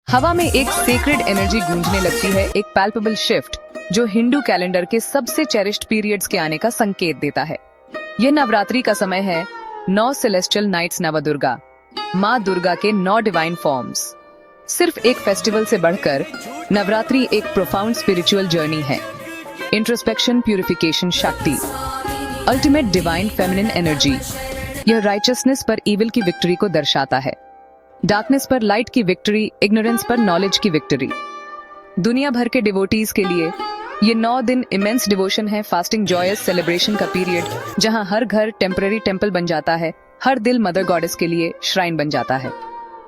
हवा में एक सेक्रेड एनर्जी गूंजने लगती है, एक पैल्पेबल शिफ्ट जो हिंदू कैलेंडर के सबसे चेरिश्ड पीरियड्स के आने का संकेत देता है। यह नवरात्रि का समय है। 9 सेलेस्टियल नाइट्स नवदुर्गा, माँ दुर्गा के 9 डिवाइन फॉर्म्स। सिर्फ एक फेस्टिवल से बढ़कर नवरात्रि एक प्रोफाउंड स्पिरिचुअल जर्नी है। इंट्रोस्पेक्शन, प्यूरिफिकेशन, शक्ति, अल्टीमेट डिवाइन फेमिनिन एनर्जी। यह राइचसनेस पर इविल की विक्ट्री को दर्शाता है, डार्कनेस पर लाइट की विक्ट्री, इग्नोरेंस पर नॉलेज की विक्ट्री। दुनिया भर के डिवोटीज के लिए ये 9 दिन इमेंस डिवोशन है, फास्टिंग, जॉयस सेलिब्रेशन का पीरियड, जहां हर घर टेम्पररी टेम्पल बन जाता है, हर दिल मदर गॉडेस के लिए श्राइन बन जाता है।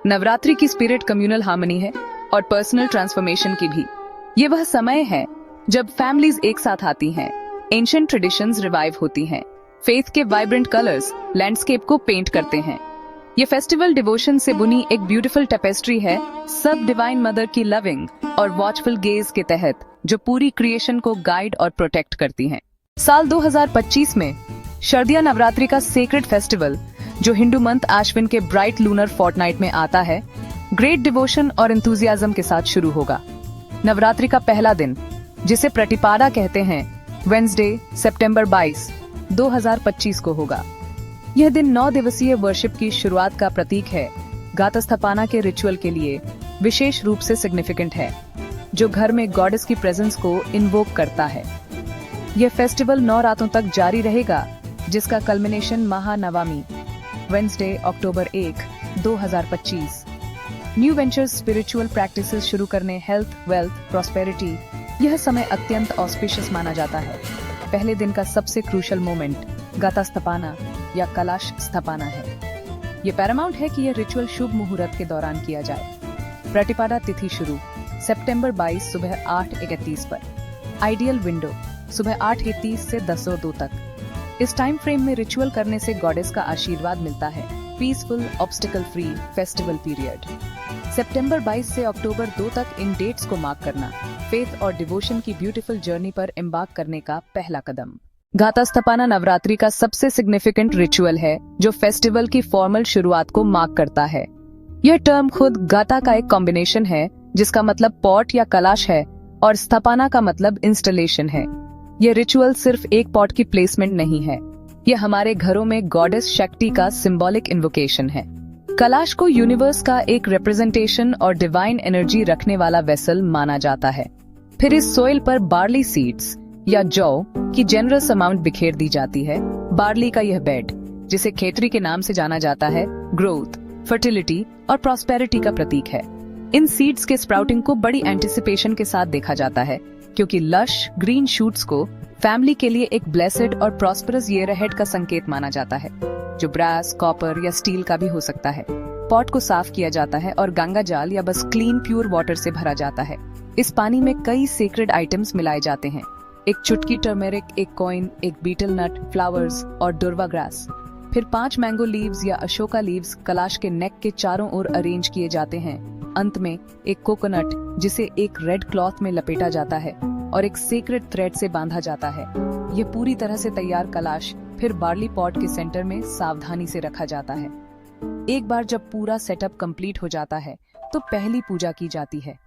नवरात्रि की स्पिरिट कम्युनल हार्मनी है और पर्सनल ट्रांसफॉर्मेशन की भी। ये वह समय है जब फैमिलीज एक साथ आती हैं, एंशिएंट ट्रेडिशंस रिवाइव होती हैं, फेथ के वाइब्रेंट कलर्स लैंडस्केप को पेंट करते हैं। ये फेस्टिवल डिवोशन से बुनी एक ब्यूटीफुल टेपेस्ट्री है, सब डिवाइन मदर की लविंग और वॉचफुल गेज के तहत, जो पूरी क्रिएशन को गाइड और प्रोटेक्ट करती हैं। साल 2025 में शारदीय नवरात्रि का सेक्रेड फेस्टिवल, जो हिंदू मंथ आश्विन के ब्राइट लूनर फोर्टनाइट में आता है, ग्रेट डिवोशन और एंथुसियाज्म के साथ शुरू होगा। नवरात्रि का पहला दिन, जिसे प्रतिपादा कहते हैं, वेडनेसडे सितंबर 22, 2025 को होगा। यह दिन 9 दिवसीय वर्शिप की शुरुआत का प्रतीक है। घातस्थापना के रिचुअल के लिए विशेष रूप से सिग्निफिकेंट है, जो घर में गॉडेस की प्रेजेंस को इन्वोक करता है। यह फेस्टिवल 9 रातों तक जारी रहेगा, जिसका कल्मिनेशन महानवमी, वेडनेसडे अक्टूबर 1, 2025। न्यू वेंचर्स, स्पिरिचुअल प्रैक्टिसेस शुरू करने, हेल्थ, वेल्थ, प्रॉस्पेरिटी, यह समय अत्यंत ऑस्पिशियस माना जाता है। पहले दिन का सबसे क्रूशल मोमेंट घातस्थापना या कलश स्थापना है। ये पैरामाउंट है कि यह रिचुअल शुभ मुहूर्त के दौरान किया जाए। प्रतिपादा तिथि शुरू सितंबर 22 सुबह 8:31 पर। आइडियल विंडो सुबह 8:30 से 10:02 तक। इस टाइम फ्रेम में रिचुअल करने से गॉडेस का आशीर्वाद मिलता है। Peaceful, obstacle free festival period. सितंबर 22 से अक्टूबर 2 तक इन डेट्स को मार्क करना फेथ और डिवोशन की ब्यूटीफुल जर्नी पर एम्बार्क करने का पहला कदम। घातस्थापना नवरात्रि का सबसे सिग्निफिकेंट रिचुअल है, जो फेस्टिवल की फॉर्मल शुरुआत को मार्क करता है। यह टर्म खुद गाता का एक कॉम्बिनेशन है, जिसका मतलब पॉट या कलश है, और स्थापना का मतलब इंस्टॉलेशन है। यह रिचुअल सिर्फ एक पॉट की प्लेसमेंट नहीं है, यह हमारे घरों में गॉडेस शक्ति का सिंबॉलिक इन्वोकेशन है। कलश को यूनिवर्स का एक रिप्रेजेंटेशन और डिवाइन एनर्जी रखने वाला वेसल माना जाता है। फिर इस सोइल पर बार्ली सीड्स या जौ की जेनरस अमाउंट बिखेर दी जाती है। बार्ली का यह बेड, जिसे खेतरी के नाम से जाना जाता है, ग्रोथ, फर्टिलिटी और प्रॉस्पेरिटी का प्रतीक है। इन सीड्स के स्प्राउटिंग को बड़ी एंटिसिपेशन के साथ देखा जाता है, क्योंकि लश ग्रीन शूट्स को फैमिली के लिए एक ब्लेसेड और प्रॉस्परस ईयर अहेड का संकेत माना जाता है, जो ब्रास, कॉपर या स्टील का भी हो सकता है। पॉट को साफ किया जाता है और गंगा जल या बस क्लीन प्योर वाटर से भरा जाता है। इस पानी में कई सेक्रेड आइटम्स मिलाए जाते हैं, एक चुटकी टर्मेरिक, एक कॉइन, एक बीटल नट, फ्लावर्स और डुरवा ग्रास। फिर 5 मैंगो लीव्स या अशोका लीव्स कलश के नेक के चारों ओर अरेंज किए जाते हैं। अंत में एक कोकोनट, जिसे एक रेड क्लॉथ में लपेटा जाता है और एक सीक्रेट थ्रेड से बांधा जाता है। यह पूरी तरह से तैयार कलश फिर बार्ली पॉट के सेंटर में सावधानी से रखा जाता है। एक बार जब पूरा सेटअप कंप्लीट हो जाता है, तो पहली पूजा की जाती है।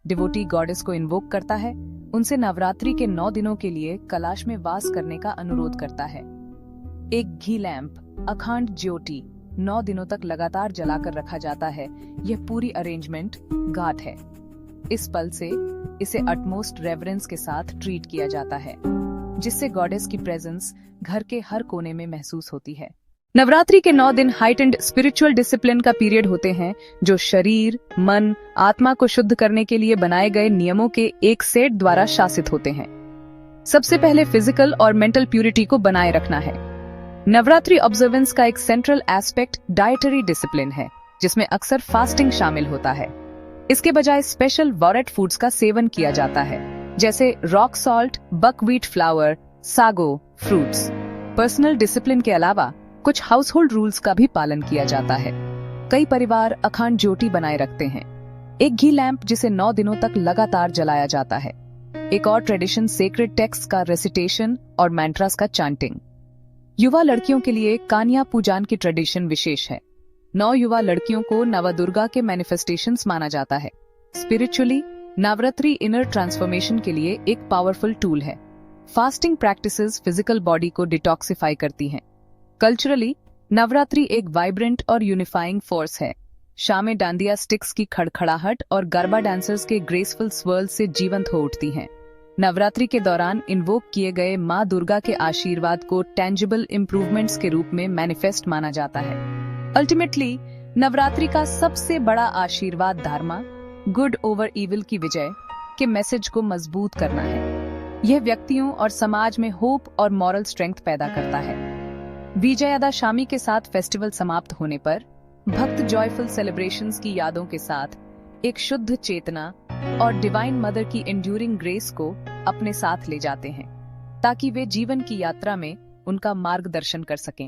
डिवोटी गॉडेस को इन्वोक करता है, उनसे नवरात्रि के 9 दिनों के लिए कलश में वास करने का अनुरोध करता है। एक घी लैंप, अखंड ज्योति 9 दिनों तक लगातार जलाकर रखा जाता है। यह पूरी अरेंजमेंट घाट है। इस पल से इसे अटमोस्ट रेवरेंस के साथ ट्रीट किया जाता है, जिससे गॉडेस की प्रेजेंस घर के हर कोने में महसूस होती है। नवरात्रि के 9 दिन हाइटेंड स्पिरिचुअल डिसिप्लिन का पीरियड होते हैं, जो शरीर, मन, आत्मा को शुद्ध करने के लिए बनाए गए नियमों के एक सेट द्वारा शासित होते हैं। सबसे पहले फिजिकल और मेंटल प्यूरिटी को बनाए रखना है। नवरात्रि ऑब्जर्वेंस का एक सेंट्रल एस्पेक्ट डाइटरी डिसिप्लिन है, जिसमें अक्सर फास्टिंग शामिल होता है। इसके बजाय स्पेशल वॉरेट फूड्स का सेवन किया जाता है, जैसे rock salt, buckwheat flower, sago, fruits. Personal discipline के अलावा कुछ हाउस होल्ड रूल्स का भी पालन किया जाता है। कई परिवार अखंड ज्योति बनाए रखते हैं, एक घी लैंप जिसे 9 दिनों तक लगातार जलाया जाता है। एक और ट्रेडिशन सेक्रेड टेक्स्ट का रेसिटेशन और मैंट्रास का चांटिंग। युवा लड़कियों के लिए कान्या पूजन की ट्रेडिशन विशेष है। 9 युवा लड़कियों को नवदुर्गा के मैनिफेस्टेशंस माना जाता है। स्पिरिचुअली नवरात्रि इनर ट्रांसफॉर्मेशन के लिए एक पावरफुल टूल है। फास्टिंग प्रैक्टिसेस फिजिकल बॉडी को डिटॉक्सिफाई करती हैं। कल्चरली नवरात्रि एक वाइब्रेंट और यूनिफाइंग फोर्स है। शाम में डांडिया स्टिक्स की खड़खड़ाहट और गरबा डांसर्स के ग्रेसफुल स्वर्ल से जीवंत हो उठती हैं। नवरात्रि के दौरान इन्वोक किए गए माँ दुर्गा के आशीर्वाद को टेंजिबल इम्प्रूवमेंट्स के रूप में मैनिफेस्ट माना जाता है। अल्टीमेटली नवरात्रि का सबसे बड़ा आशीर्वाद धर्मा, गुड ओवर इविल की विजय के मैसेज को मजबूत करना है। यह व्यक्तियों और समाज में होप और मॉरल स्ट्रेंथ पैदा करता है। विजयादशमी के साथ फेस्टिवल समाप्त होने पर भक्त जॉयफुल सेलिब्रेशंस की यादों के साथ एक शुद्ध चेतना और डिवाइन मदर की एंड्यूरिंग ग्रेस को अपने साथ ले जाते हैं, ताकि वे जीवन की यात्रा में उनका मार्गदर्शन कर सकें।